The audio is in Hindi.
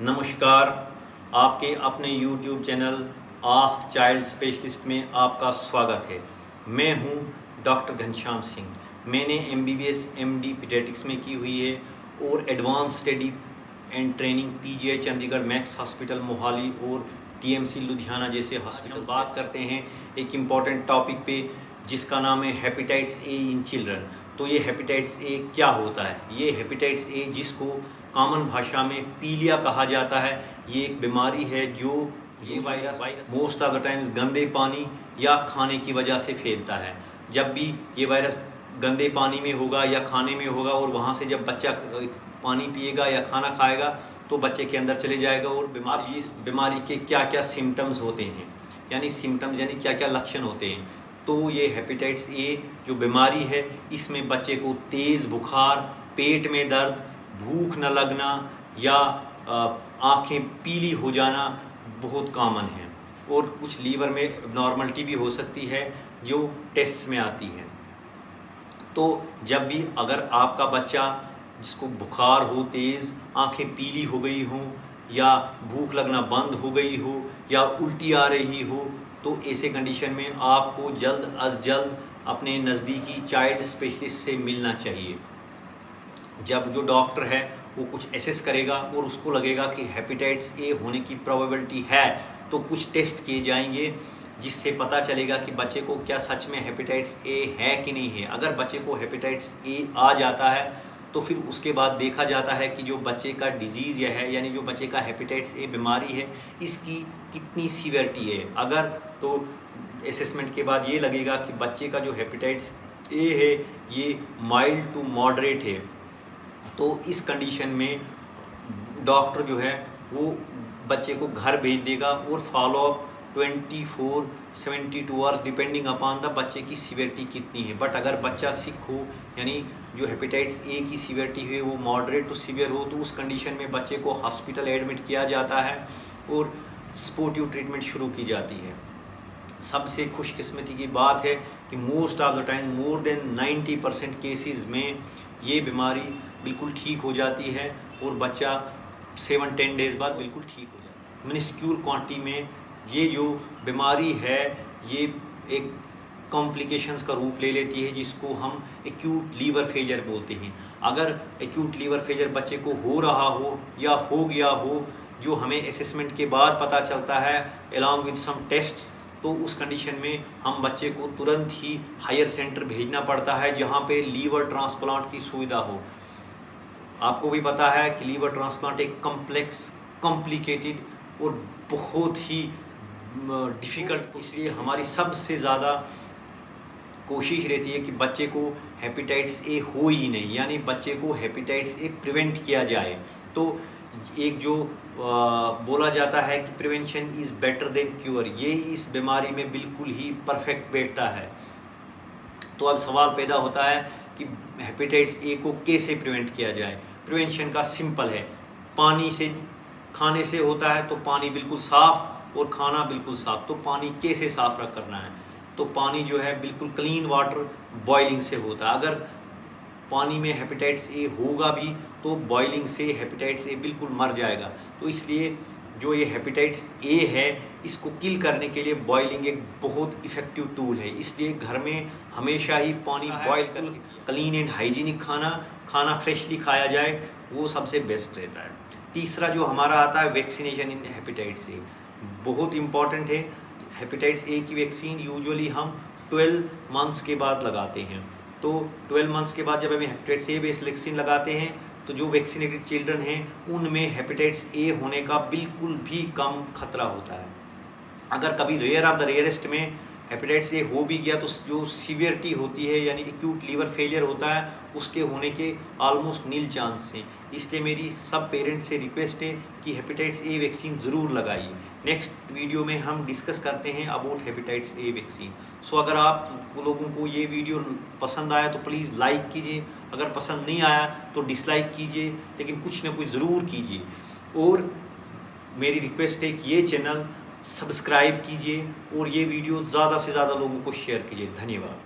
नमस्कार। आपके अपने YouTube channel ask child specialist में आपका स्वागत है। मैं हूं डॉक्टर घनश्याम सिंह। मैंने MBBS MD पीडियाट्रिक्स में की हुई है और advance study and training PGI Chandigarh max hospital Mohali और TMC लुधियाना जैसे हॉस्पिटल। बात करते हैं एक इम्पॉर्टेंट टॉपिक पे जिसका नाम है हेपेटाइटिस ए इन चिल्ड्रन। तो ये हेपेटाइटिस ए क्या होता है? ये हेपेटाइटिस ए, जिसको कॉमन भाषा में पीलिया कहा जाता है, ये एक बीमारी है जो ये virus most of the times गंदे पानी या खाने की वजह से फैलता है। जब भी ये वायरस गंदे पानी में होगा या खाने में होगा और वहाँ से जब बच्चा पानी पिएगा या खाना खाएगा तो बच्चे के अंदर चले जाएगा। और इस बीमारी के क्या क्या सिम्टम्स होते हैं, यानी सिम्टम्स यानी क्या क्या लक्षण होते हैं। तो ये हेपेटाइटिस ए जो बीमारी है, इसमें बच्चे को तेज़ बुखार, पेट में दर्द, भूख न लगना या आँखें पीली हो जाना बहुत कॉमन है। और कुछ लीवर में एबनॉर्मलिटी भी हो सकती है जो टेस्ट में आती है। तो जब भी अगर आपका बच्चा जिसको बुखार हो तेज़, आँखें पीली हो गई हों या भूख लगना बंद हो गई हो या उल्टी आ रही हो, तो ऐसे कंडीशन में आपको जल्द अज जल्द अपने नज़दीकी चाइल्ड स्पेशलिस्ट से मिलना चाहिए। जब जो डॉक्टर है वो कुछ एसेस करेगा और उसको लगेगा कि हेपेटाइटिस ए होने की प्रोबेबिलिटी है, तो कुछ टेस्ट किए जाएंगे जिससे पता चलेगा कि बच्चे को क्या सच में हेपेटाइटिस ए है कि नहीं है। अगर बच्चे को हेपेटाइटिस ए आ जाता है तो फिर उसके बाद देखा जाता है कि जो बच्चे का डिजीज़ यह है, यानी जो बच्चे का हेपेटाइटिस ए बीमारी है, इसकी कितनी सीवियरिटी है। अगर तो असेसमेंट के बाद ये लगेगा कि बच्चे का जो हेपेटाइटिस ए है ये माइल्ड टू मॉडरेट है, तो इस कंडीशन में डॉक्टर जो है वो बच्चे को घर भेज देगा और follow up 24-72 hours depending upon the बच्चे की सीवियरिटी कितनी है। बट अगर बच्चा सिक हो, यानी जो हेपेटाइटिस ए की सीवियरिटी है वो मॉडरेट टू सीवियर हो, तो उस कंडीशन में बच्चे को हॉस्पिटल एडमिट किया जाता है और सपोर्टिव ट्रीटमेंट शुरू की जाती है। सबसे खुशकिस्मती की बात है कि most of the time more than 90% cases में ये बीमारी बिल्कुल ठीक हो जाती है और बच्चा 7-10 डेज़ बाद बिल्कुल ठीक हो जाता है। मिनिस्क्यूल क्वांटिटी में ये जो बीमारी है ये एक कॉम्प्लिकेशंस का रूप ले लेती है, जिसको हम एक्यूट लीवर फेलियर बोलते हैं। अगर एक्यूट लीवर फेलियर बच्चे को हो रहा हो या हो गया हो, जो हमें असेसमेंट के बाद पता चलता है अलॉन्ग विद सम टेस्ट, तो उस कंडीशन में हम बच्चे को तुरंत ही हायर सेंटर भेजना पड़ता है जहाँ पे लीवर ट्रांसप्लांट की सुविधा हो। आपको भी पता है कि लीवर ट्रांसप्लांट एक कॉम्प्लेक्स, कॉम्प्लिकेटेड और बहुत ही डिफ़िकल्ट, इसलिए हमारी सबसे ज़्यादा कोशिश रहती है कि बच्चे को हेपेटाइटिस ए हो ही नहीं, यानी बच्चे को हेपेटाइटिस ए प्रिवेंट किया जाए। तो एक जो बोला जाता है कि prevention is better than cure, ये इस बीमारी में बिल्कुल ही परफेक्ट बैठता है। तो अब सवाल पैदा होता है कि हेपेटाइटिस ए को कैसे प्रिवेंट किया जाए। प्रिवेंशन का सिंपल है, पानी से, खाने से होता है तो पानी बिल्कुल साफ़ और खाना बिल्कुल साफ़। तो पानी कैसे साफ़ करना है? तो पानी जो है बिल्कुल क्लीन वाटर बॉइलिंग से होता है। अगर पानी में हेपेटाइटिस ए होगा भी तो बॉइलिंग से हेपेटाइटिस ए बिल्कुल मर जाएगा। तो इसलिए जो ये हेपेटाइटिस ए है, इसको किल करने के लिए बॉइलिंग एक बहुत इफ़ेक्टिव टूल है। इसलिए घर में हमेशा ही पानी बॉयल कर क्लीन एंड हाइजीनिक खाना फ्रेशली खाया जाए, वो सबसे बेस्ट रहता है। तीसरा जो हमारा आता है वैक्सीनेशन इन हेपेटाइटिस ए, बहुत इम्पॉर्टेंट है। हेपेटाइटिस ए की वैक्सीन यूजुअली हम 12 मंथ्स के बाद लगाते हैं। तो 12 मंथ्स के बाद जब हमें हेपेटाइटिस ए बेस्ड वैक्सीन लगाते हैं तो जो वैक्सीनेटेड चिल्ड्रन हैं उनमें हेपेटाइटिस ए होने का बिल्कुल भी कम खतरा होता है। अगर कभी रेयर ऑफ द रेयरेस्ट में हेपेटाइटिस ए हो भी गया तो जो सीवियरिटी होती है, यानी एक्यूट लीवर फेलियर होता है, उसके होने के ऑलमोस्ट नील चांस हैं। इसलिए मेरी सब पेरेंट्स से रिक्वेस्ट है कि हेपेटाइटिस ए वैक्सीन ज़रूर लगाइए। नेक्स्ट वीडियो में हम डिस्कस करते हैं अबाउट हेपेटाइटिस ए वैक्सीन। सो अगर आप लोगों को ये वीडियो पसंद आया तो प्लीज़ लाइक कीजिए, अगर पसंद नहीं आया तो डिसलाइक कीजिए, लेकिन कुछ ना कुछ ज़रूर कीजिए। और मेरी रिक्वेस्ट है कि ये चैनल सब्सक्राइब कीजिए और ये वीडियो ज़्यादा से ज़्यादा लोगों को शेयर कीजिए। धन्यवाद।